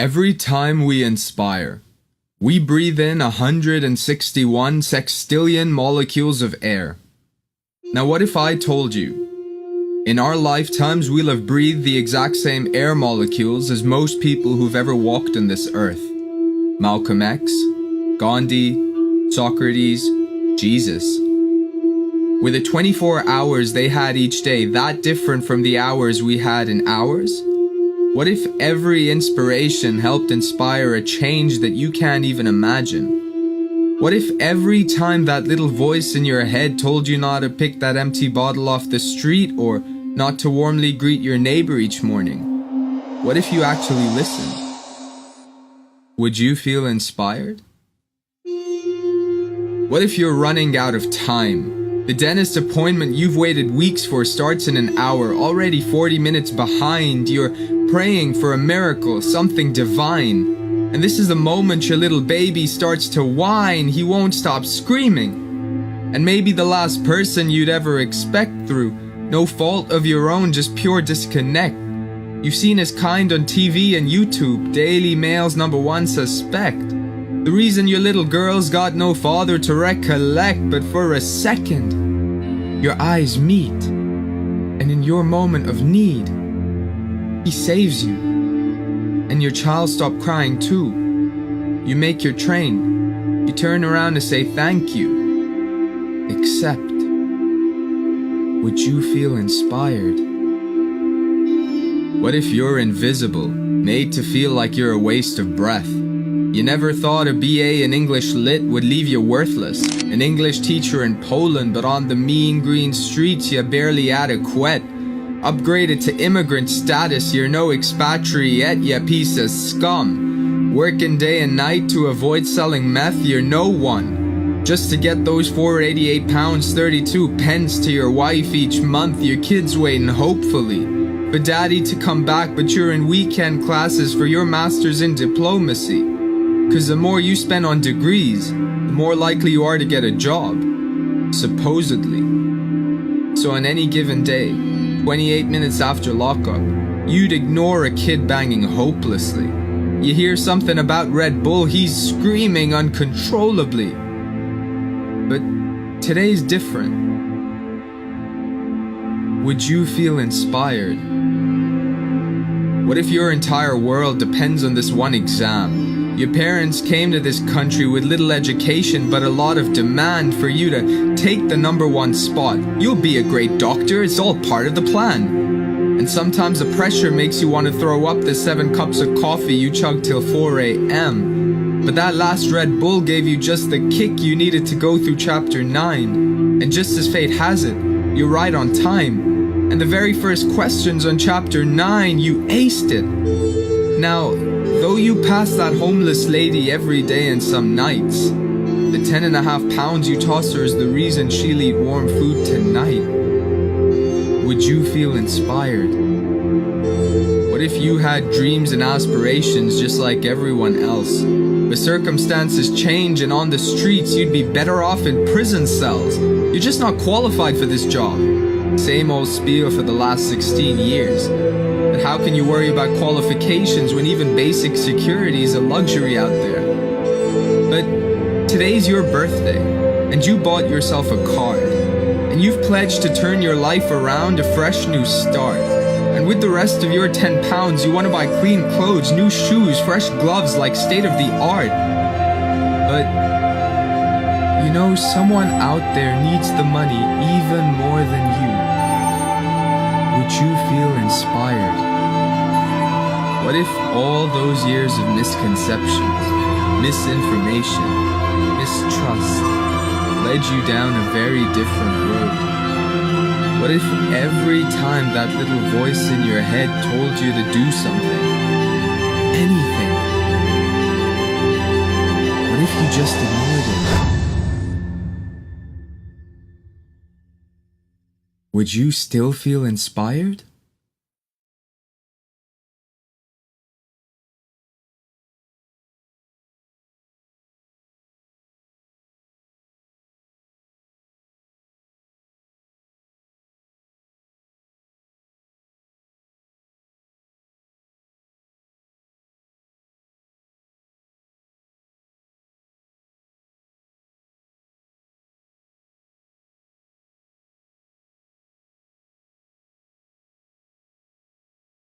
Every time we inspire, we breathe in 161 sextillion molecules of air. Now what if I told you, in our lifetimes we'll have breathed the exact same air molecules as most people who've ever walked on this earth? Malcolm X, Gandhi, Socrates, Jesus. Were the 24 hours they had each day that different from the hours we had in ours? What if every inspiration helped inspire a change that you can't even imagine? What if every time that little voice in your head told you not to pick that empty bottle off the street or not to warmly greet your neighbor each morning? What if you actually listened? Would you feel inspired? What if you're running out of time? The dentist appointment you've waited weeks for starts in an hour, already 40 minutes behind. You're praying for a miracle, something divine. And this is the moment your little baby starts to whine. He won't stop screaming. And maybe the last person you'd ever expect through no fault of your own, just pure disconnect. You've seen his kind on TV and YouTube, Daily Mail's #1 suspect. The reason your little girl's got no father to recollect, but for a second, your eyes meet, and in your moment of need, he saves you, and your child stops crying too. You make your train, you turn around to say thank you, except, would you feel inspired? What if you're invisible, made to feel like you're a waste of breath? You never thought a BA in English Lit would leave you worthless. An English teacher in Poland, but on the mean green streets you're barely adequate. Upgraded to immigrant status, you're no expatriate, you piece of scum. Working day and night to avoid selling meth, you're no one. Just to get those £488 32 pence to your wife each month, your kids waiting hopefully for daddy to come back, but you're in weekend classes for your master's in diplomacy. Cause the more you spend on degrees, the more likely you are to get a job, supposedly. So on any given day, 28 minutes after lockup, you'd ignore a kid banging hopelessly. You hear something about Red Bull, he's screaming uncontrollably. But today's different. Would you feel inspired? What if your entire world depends on this one exam? Your parents came to this country with little education but a lot of demand for you to take the #1 spot. You'll be a great doctor, it's all part of the plan. And sometimes the pressure makes you want to throw up the 7 cups of coffee you chug till 4 a.m. But that last Red Bull gave you just the kick you needed to go through chapter 9. And just as fate has it, you're right on time. And the very first questions on chapter 9, you aced it. Now, though you pass that homeless lady every day and some nights, the 10.5 pounds you toss her is the reason she'll eat warm food tonight. Would you feel inspired? What if you had dreams and aspirations just like everyone else? But circumstances change and on the streets you'd be better off in prison cells. You're just not qualified for this job. Same old spiel for the last 16 years. But how can you worry about qualifications when even basic security is a luxury out there? But today's your birthday, and you bought yourself a card, and you've pledged to turn your life around, a fresh new start. And with the rest of your 10 pounds, you want to buy clean clothes, new shoes, fresh gloves like state of the art. But you know, someone out there needs the money even more than you. Would you feel inspired? What if all those years of misconceptions, misinformation, mistrust led you down a very different road? What if every time that little voice in your head told you to do something, anything, what if you just ignored it? Would you still feel inspired?